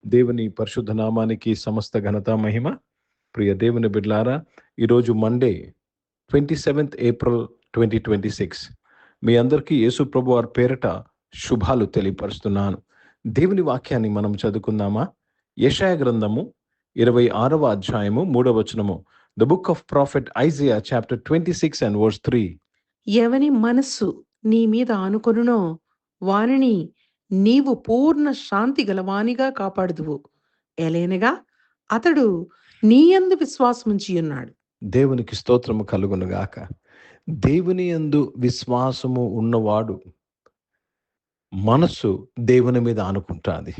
దేవుని పరిశుద్ధ నామానికి సమస్త ఘనత మహిమ. ప్రియ దేవుని బిడ్లారా, ఈరోజు మండే 27th April 2026. మీ అందరికీ యేసు ప్రభు వారి పేరిట శుభాలు తెలియపరుస్తున్నాను. దేవుని వాక్యాన్ని మనం చదువుకుందామా? యెషయా గ్రంథము 26వ అధ్యాయము 3వ వచనము. The book of prophet Isaiah chapter 26 and verse 3. ఎవని మనస్సు నీ మీద ఆనుకొనునో వానిని నీవు పూర్ణ శాంతి గలవానిగా కాపాడుదువు. ఎలైనగా అతడు నీయందు విశ్వాసముంచి ఉన్నాడు. దేవునికి స్తోత్రము కలుగునుగాక. దేవుని యందు విశ్వాసము ఉన్నవాడు మనస్సు దేవుని మీద ఆనుకుంటుంది.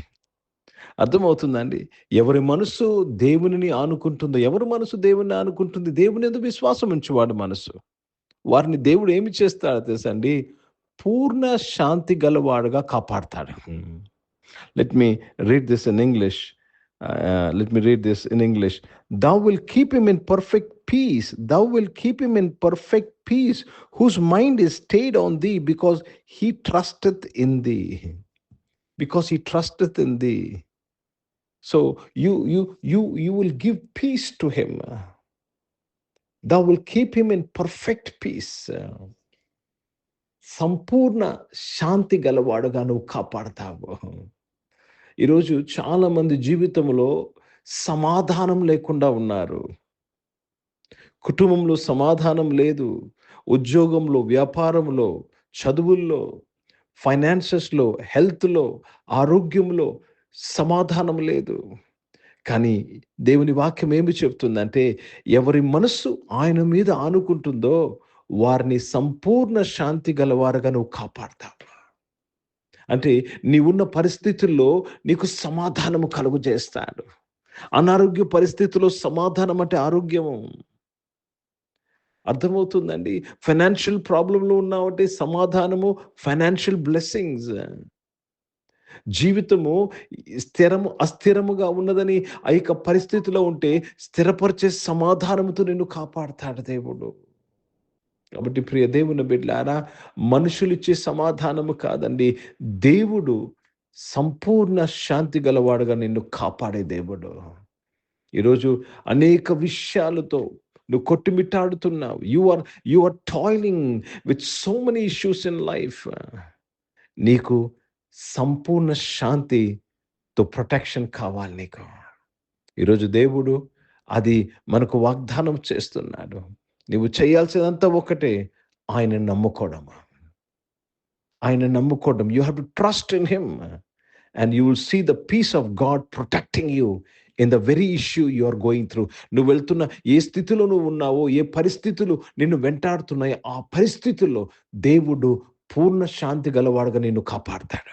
అర్థమవుతుందండి? ఎవరి మనస్సు దేవునిని ఆనుకుంటుందో, ఎవరి మనసు దేవుని ఆనుకుంటుంది, దేవుని యందు విశ్వాసం ఉంచేవాడు మనస్సు, వారిని దేవుడు ఏమి చేస్తాడో తెలుసండి? పూర్ణ శాంతి గలవాడుగా కాపాడతాడు. Let me read this in English. Thou will keep him in perfect peace. Thou will keep him in perfect peace, whose mind is stayed on thee, because he trusteth in thee. Because he trusteth in thee. So you will give peace to him. Thou will keep him in perfect peace. సంపూర్ణ శాంతి గలవాడుగా నువ్వు కాపాడతావు. ఈరోజు చాలా మంది జీవితంలో సమాధానం లేకుండా ఉన్నారు. కుటుంబంలో సమాధానం లేదు, ఉద్యోగంలో, వ్యాపారంలో, చదువుల్లో, ఫైనాన్సెస్లో, హెల్త్లో, ఆరోగ్యంలో సమాధానం లేదు. కానీ దేవుని వాక్యం ఏమి చెప్తుందంటే, ఎవరి మనస్సు ఆయన మీద ఆనుకుంటుందో వారిని సంపూర్ణ శాంతి గలవారుగా నువ్వు కాపాడతావు. అంటే నీవున్న పరిస్థితుల్లో నీకు సమాధానము కలుగు చేస్తాడు. అనారోగ్య పరిస్థితుల్లో సమాధానం అంటే ఆరోగ్యము. అర్థమవుతుందండి? ఫైనాన్షియల్ ప్రాబ్లంలో ఉన్నావంటే సమాధానము, ఫైనాన్షియల్ బ్లెస్సింగ్స్. జీవితము అస్థిరముగా ఉన్నదని ఆ యొక్క పరిస్థితిలో ఉంటే స్థిరపరిచే సమాధానముతో నిన్ను కాపాడతాడు దేవుడు. కాబట్టి ప్రియ దేవుని బిడ్డలారా, మనుషులు ఇచ్చే సమాధానము కాదండి, దేవుడు సంపూర్ణ శాంతి గలవాడుగా నిన్ను కాపాడే దేవుడు. ఈరోజు అనేక విషయాలతో నువ్వు కొట్టుమిట్టాడుతున్నావు. You are toiling with so many issues in life. నీకు సంపూర్ణ శాంతితో ప్రొటెక్షన్ కావాలి నీకు. ఈరోజు దేవుడు అది మనకు వాగ్దానం చేస్తున్నాడు. నువ్వు చేయాల్సిందంతా ఒకటే, ఆయన నమ్ముకోవడం. ఆయన నమ్ముకోవడం. You have to trust in him and you will see the peace of God protecting you in the very issue you are going through. నువ్వు వెళ్తున్న ఏ స్థితిలో నువ్వు ఉన్నావో, ఏ పరిస్థితులు నిన్ను వెంటాడుతున్నాయో, ఆ పరిస్థితుల్లో దేవుడు పూర్ణ శాంతి గలవాడుగా నిన్ను కాపాడతాడు.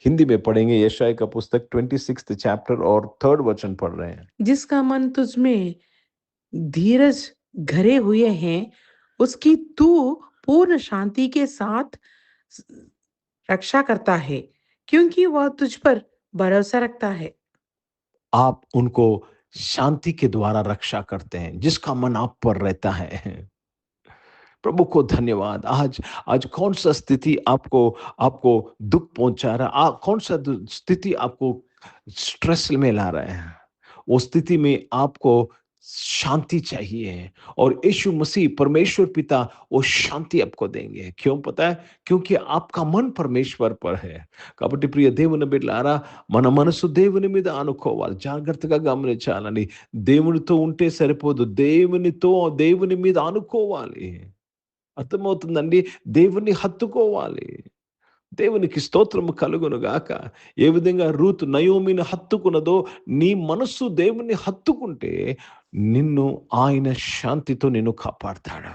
हिंदी में पढ़ेंगे यशाया का पुस्तक 26th chapter और 3rd वचन पढ़ रहे हैं. जिसका मन तुझ में धीरज घरे हुए हैं, उसकी तू पूर्ण शांति के साथ रक्षा करता है, क्योंकि वह तुझ पर भरोसा रखता है. आप उनको शांति के द्वारा रक्षा करते हैं जिसका मन आप पर रहता है. प्रभु को धन्यवाद. आज कौन सा स्थिति आपको दुख पहुंचा रहा, कौन सा स्थिति आपको स्ट्रेस में ला रहा है, वो स्थिति में आपको शांति चाहिए और यीशु मसीह परमेश्वर पिता वो शांति आपको देंगे. क्यों पता है? क्योंकि आपका मन परमेश्वर पर है. కాబట్టి ప్రియ దేవుని బిడ్డలారా, మన మనసు దేవుని మీద ఆనుకోవాలి. జాగ్రత్తగా గమనించాలని. దేవునితో ఉంటే సరిపోదు, దేవుని మీద ఆనుకోవాలి. అర్థమవుతుందండి? దేవుని హత్తుకోవాలి. దేవునికి స్తోత్రము కలుగును గాక. ఏ విధంగా రూతు నయోమిని హత్తుకున్నదో, నీ మనస్సు దేవుని హత్తుకుంటే నిన్ను ఆయన శాంతితో నిన్ను కాపాడతాడు.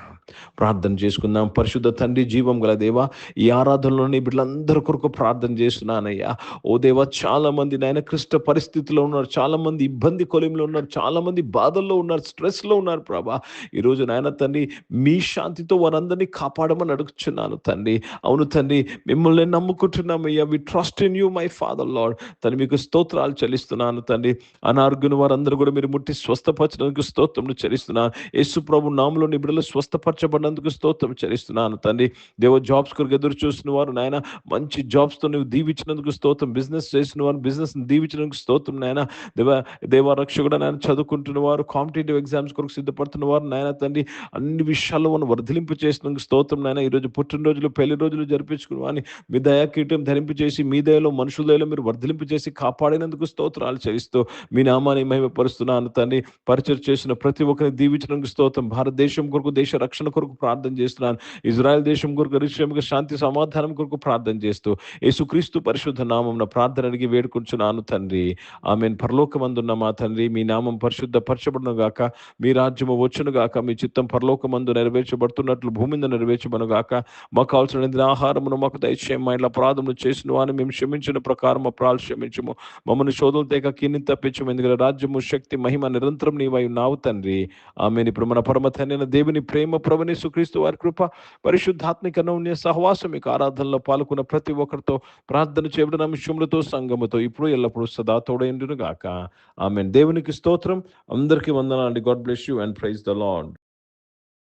ప్రార్థన చేసుకుందాం. పరిశుద్ధ తండ్రి, జీవం గల దేవా, ఈ ఆరాధనలోని బిడ్డలందరి కొరకు ప్రార్థన చేస్తున్నానయ్యా. ఓ దేవా, చాలా మంది నాయన క్లిష్ట పరిస్థితుల్లో ఉన్నారు, చాలా మంది ఇబ్బంది కొలిమిలో ఉన్నారు, చాలా మంది బాధల్లో ఉన్నారు, స్ట్రెస్లో ఉన్నారు ప్రభా. ఈరోజు నాయన తండ్రి, మీ శాంతితో వారందరినీ కాపాడమని అడుగుచున్నాను తండ్రి. అవును తండ్రి, మిమ్మల్ని నమ్ముకుంటున్నామయ్యా. We trust in you my father lord. తండ్రి, మీకు స్తోత్రాలు చెల్లిస్తున్నాను తండ్రి. అనారోగ్యం వారందరూ కూడా మీరు ముట్టి స్వస్థపరచడం దర్శించినందుకు స్తోత్రములు చెల్లిస్తున్నాను. యేసు ప్రభు నామములో నీ బిడ్డలు స్వస్థపరచబడినందుకు స్తోత్రం చెల్లిస్తున్నాను తండ్రి. దేవ జాబ్స్ కొరకు ఎదురు చూస్తున్న వారు నాయన మంచి జాబ్స్‌తో నువ్వు దీవించినందుకు స్తోత్రం. బిజినెస్ చేసిన వారు బిజినెస్‌ని దీవించినందుకు స్తోత్రం నాయన. దేవ దేవ రక్షకుడా నాయన చదువుకుంటున్న వారు, కాంపిటీటివ్ ఎగ్జామ్స్ కొరకు సిద్ధపడుతున్న వారు నాయన తండ్రి అన్ని విషయాల్లో మనం వర్ధిలింపు చేసినందుకు స్తోత్రం నాయన. ఈరోజు పుట్టినరోజులు, పెళ్లి రోజులు జరిపించుకున్న వారిని మీ దయా కిరీటం ధరింపు చేసి, మీ దయలో మనుషుల దయలో మీరు వర్ధిలింపు చేసి కాపాడినందుకు స్తోత్రాలు చెల్లిస్తూ మీ నామాన్ని మహిమపరుస్తున్నాను తండ్రి. పరిచయం చేసిన ప్రతి ఒక్కరిని దీవించడానికి స్తోత్రం. భారతదేశం కొరకు, దేశ రక్షణ కొరకు ప్రార్థన చేస్తున్నాను. ఇజ్రాయెల్ దేశం కొరకు, యెరూషలేముకు శాంతి సమాధానం కొరకు ప్రార్థన చేస్తూ యేసుక్రీస్తు పరిశుద్ధ నామమున ప్రార్థన అడిగి వేడుకుంటున్నాను తండ్రి. ఆమేన్. పరలోకమందున్న మా తండ్రి, మీ నామం పరిశుద్ధ పరచబడును గాక, మీ రాజ్యము వచ్చును గాక, మీ చిత్తం పరలోకమందు నెరవేర్చబడుతున్నట్లు భూమి మీద నెరవేర్చబడును గాక. మాకు కావాల్సిన ఆహారమును మాకు దయచేయము. మా ఇంట్లో అపరాధములు చేసిన వారిని మేము క్షమించిన ప్రకారం అపరాధాలు క్షమించుము. మమ్మల్ని శోధనల తేక కీడును తప్పించుము. ఎందుకంటే రాజ్యము, శక్తి, మహిమ నిరంతరం నీవై ఉన్నావు తండ్రి. ఆమేన్. ఇప్పుడు మన పరమ తండ్రి అయిన దేవుని ప్రేమ, ప్రభువైన యేసుక్రీస్తు వారి కృప, పరిశుద్ధాత్మిక అన్యోన్య సహవాసం, మీకు ఆరాధనలో పాల్గొన్న ప్రతి ఒక్కరితో, ప్రార్థన చేయబడిన అంశములతో, సంఘముతో ఇప్పుడు ఎల్లప్పుడూ సదా తోడైండును గాక. ఆమేన్. దేవునికి స్తోత్రం. అందరికీ వందనాలండి. God bless you and praise the lord.